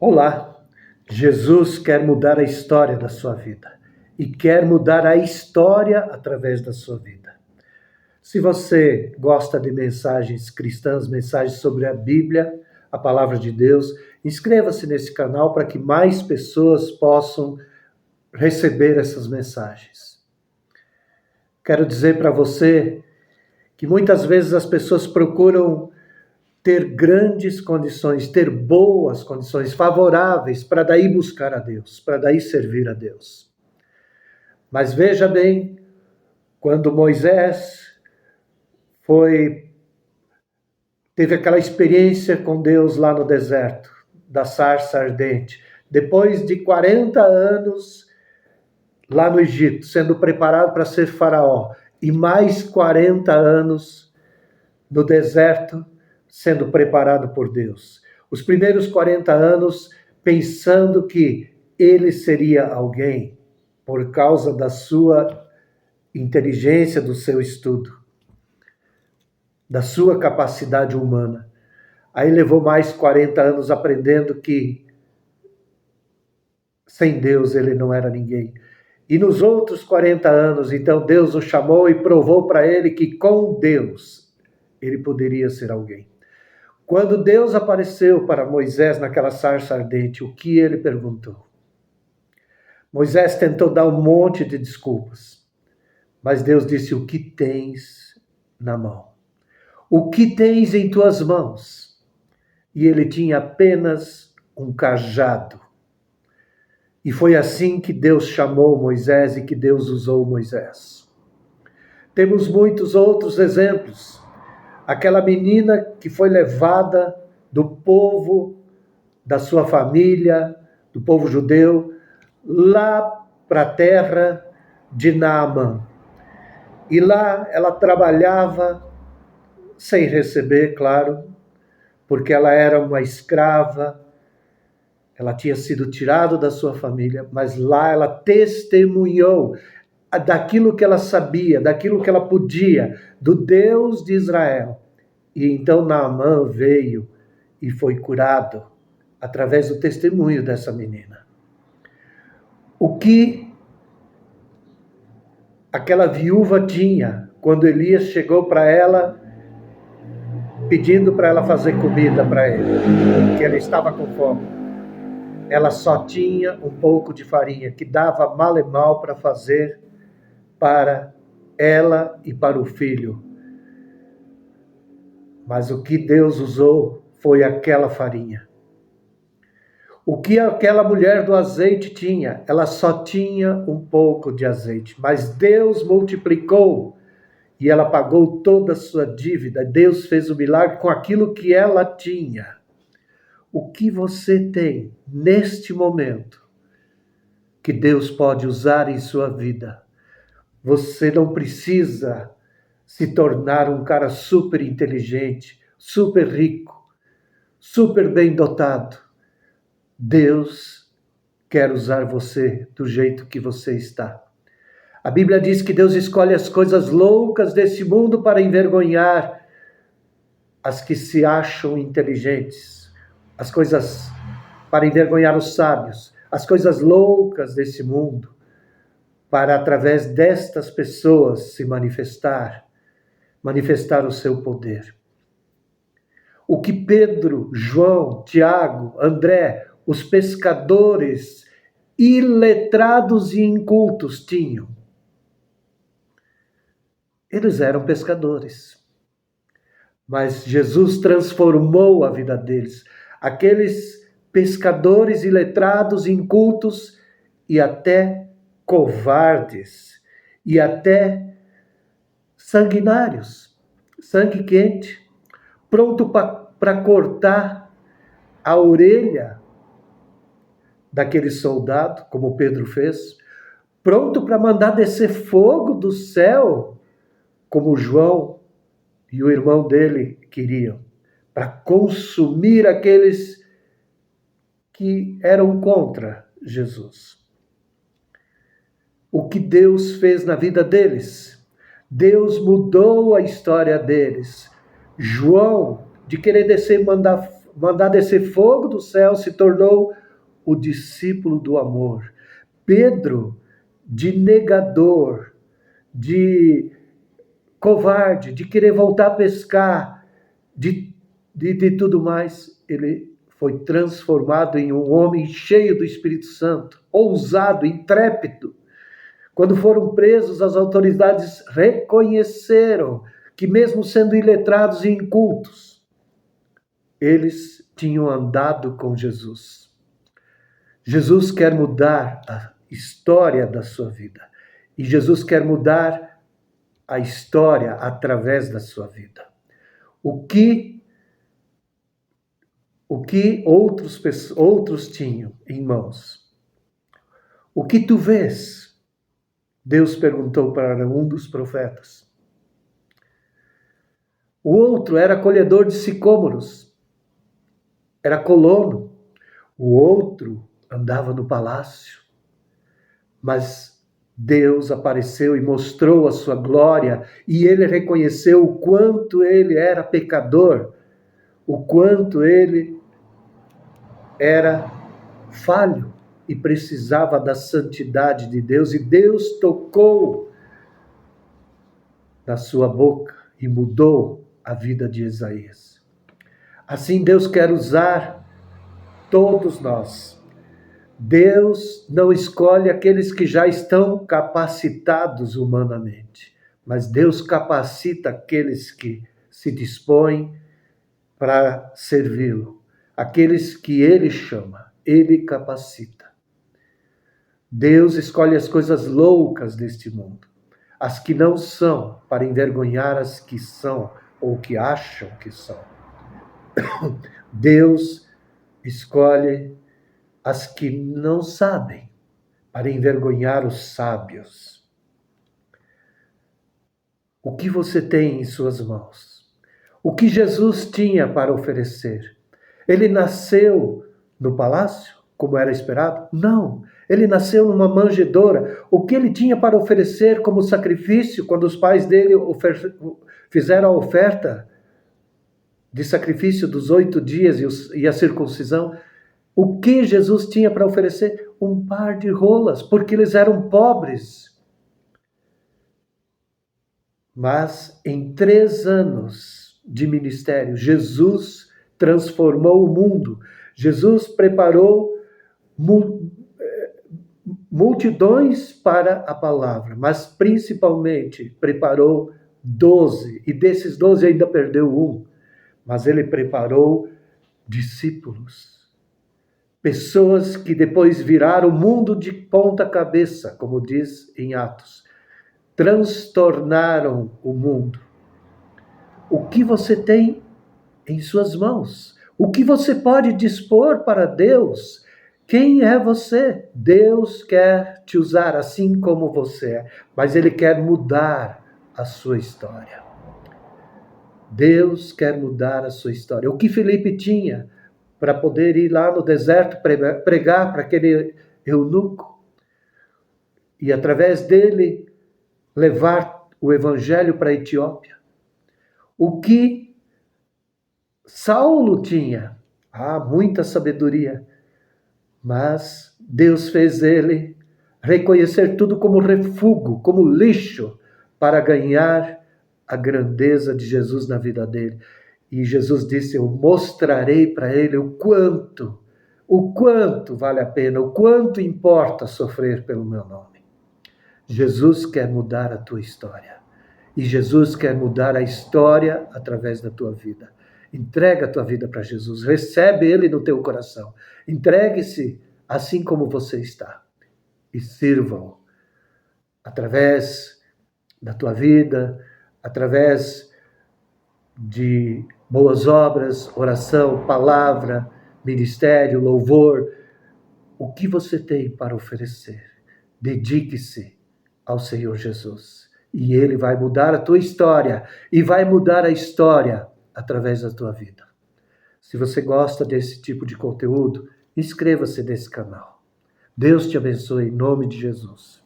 Olá, Jesus quer mudar a história da sua vida e quer mudar a história através da sua vida. Se você gosta de mensagens cristãs, mensagens sobre a Bíblia, a palavra de Deus, inscreva-se nesse canal para que mais pessoas possam receber essas mensagens. Quero dizer para você que muitas vezes as pessoas procuram ter grandes condições, ter boas condições favoráveis para daí buscar a Deus, para daí servir a Deus. Mas veja bem, quando Moisés teve aquela experiência com Deus lá no deserto, da sarça ardente, depois de 40 anos lá no Egito, sendo preparado para ser faraó, e mais 40 anos no deserto, sendo preparado por Deus. Os primeiros 40 anos pensando que ele seria alguém por causa da sua inteligência, do seu estudo, da sua capacidade humana. Aí levou mais 40 anos aprendendo que sem Deus ele não era ninguém. E nos outros 40 anos, então, Deus o chamou e provou para ele que com Deus ele poderia ser alguém. Quando Deus apareceu para Moisés naquela sarça ardente, o que ele perguntou? Moisés tentou dar um monte de desculpas, mas Deus disse: o que tens na mão? O que tens em tuas mãos? E ele tinha apenas um cajado. E foi assim que Deus chamou Moisés e que Deus usou Moisés. Temos muitos outros exemplos. Aquela menina que foi levada do povo, da sua família, do povo judeu, lá para a terra de Naamã. E lá ela trabalhava sem receber, claro, porque ela era uma escrava, ela tinha sido tirada da sua família, mas lá ela testemunhou daquilo que ela sabia, daquilo que ela podia, do Deus de Israel. E então Naamã veio e foi curado através do testemunho dessa menina. O que aquela viúva tinha quando Elias chegou para ela, pedindo para ela fazer comida para ele, que ela estava com fome. Ela só tinha um pouco de farinha, que dava mal e mal para fazer para ela e para o filho. Mas o que Deus usou foi aquela farinha. O que aquela mulher do azeite tinha? Ela só tinha um pouco de azeite, mas Deus multiplicou e ela pagou toda a sua dívida. Deus fez o milagre com aquilo que ela tinha. O que você tem neste momento que Deus pode usar em sua vida? Você não precisa se tornar um cara super inteligente, super rico, super bem dotado. Deus quer usar você do jeito que você está. A Bíblia diz que Deus escolhe as coisas loucas desse mundo para envergonhar as que se acham inteligentes, as coisas para envergonhar os sábios, as coisas loucas desse mundo, para através destas pessoas se manifestar o seu poder. O que Pedro, João, Tiago, André, os pescadores iletrados e incultos tinham? Eles eram pescadores. Mas Jesus transformou a vida deles. Aqueles pescadores iletrados, incultos e até covardes e até sanguinários, sangue quente, pronto para cortar a orelha daquele soldado, como Pedro fez, pronto para mandar descer fogo do céu, como João e o irmão dele queriam, para consumir aqueles que eram contra Jesus. O que Deus fez na vida deles? Deus mudou a história deles. João, de querer descer e mandar mandar descer fogo do céu, se tornou o discípulo do amor. Pedro, de negador, de covarde, de querer voltar a pescar, de tudo mais, ele foi transformado em um homem cheio do Espírito Santo, ousado, intrépido. Quando foram presos, as autoridades reconheceram que, mesmo sendo iletrados e incultos, eles tinham andado com Jesus. Jesus quer mudar a história da sua vida. E Jesus quer mudar a história através da sua vida. O que outros tinham em mãos? O que tu vês? Deus perguntou para um dos profetas. O outro era colhedor de sicômoros, era colono. O outro andava no palácio. Mas Deus apareceu e mostrou a sua glória, e ele reconheceu o quanto ele era pecador, o quanto ele era falho e precisava da santidade de Deus, e Deus tocou na sua boca e mudou a vida de Isaías. Assim Deus quer usar todos nós. Deus não escolhe aqueles que já estão capacitados humanamente, mas Deus capacita aqueles que se dispõem para servi-lo, aqueles que Ele chama, Ele capacita. Deus escolhe as coisas loucas deste mundo, as que não são, para envergonhar as que são ou que acham que são. Deus escolhe as que não sabem, para envergonhar os sábios. O que você tem em suas mãos? O que Jesus tinha para oferecer? Ele nasceu no palácio, como era esperado? Não. Ele nasceu numa manjedoura. O que ele tinha para oferecer como sacrifício, quando os pais dele fizeram a oferta de sacrifício dos 8 dias e a circuncisão? O que Jesus tinha para oferecer? Um par de rolas, porque eles eram pobres. Mas em 3 anos de ministério, Jesus transformou o mundo. Jesus preparou multidões para a palavra, mas principalmente preparou 12, e desses 12 ainda perdeu um, mas ele preparou discípulos. Pessoas que depois viraram o mundo de ponta cabeça, como diz em Atos. Transtornaram o mundo. O que você tem em suas mãos? O que você pode dispor para Deus? Quem é você? Deus quer te usar assim como você é, mas Ele quer mudar a sua história. Deus quer mudar a sua história. O que Filipe tinha para poder ir lá no deserto pregar para aquele eunuco e através dele levar o evangelho para a Etiópia? O que Saulo tinha? Muita sabedoria, mas Deus fez ele reconhecer tudo como refúgio, como lixo, para ganhar a grandeza de Jesus na vida dele. E Jesus disse: eu mostrarei para ele o quanto vale a pena, o quanto importa sofrer pelo meu nome. Jesus quer mudar a tua história. E Jesus quer mudar a história através da tua vida. Entrega a tua vida para Jesus. Recebe Ele no teu coração. Entregue-se assim como você está. E sirva-o através da tua vida, através de boas obras, oração, palavra, ministério, louvor. O que você tem para oferecer? Dedique-se ao Senhor Jesus. E Ele vai mudar a tua história. E vai mudar a história através da tua vida. Se você gosta desse tipo de conteúdo, inscreva-se nesse canal. Deus te abençoe em nome de Jesus.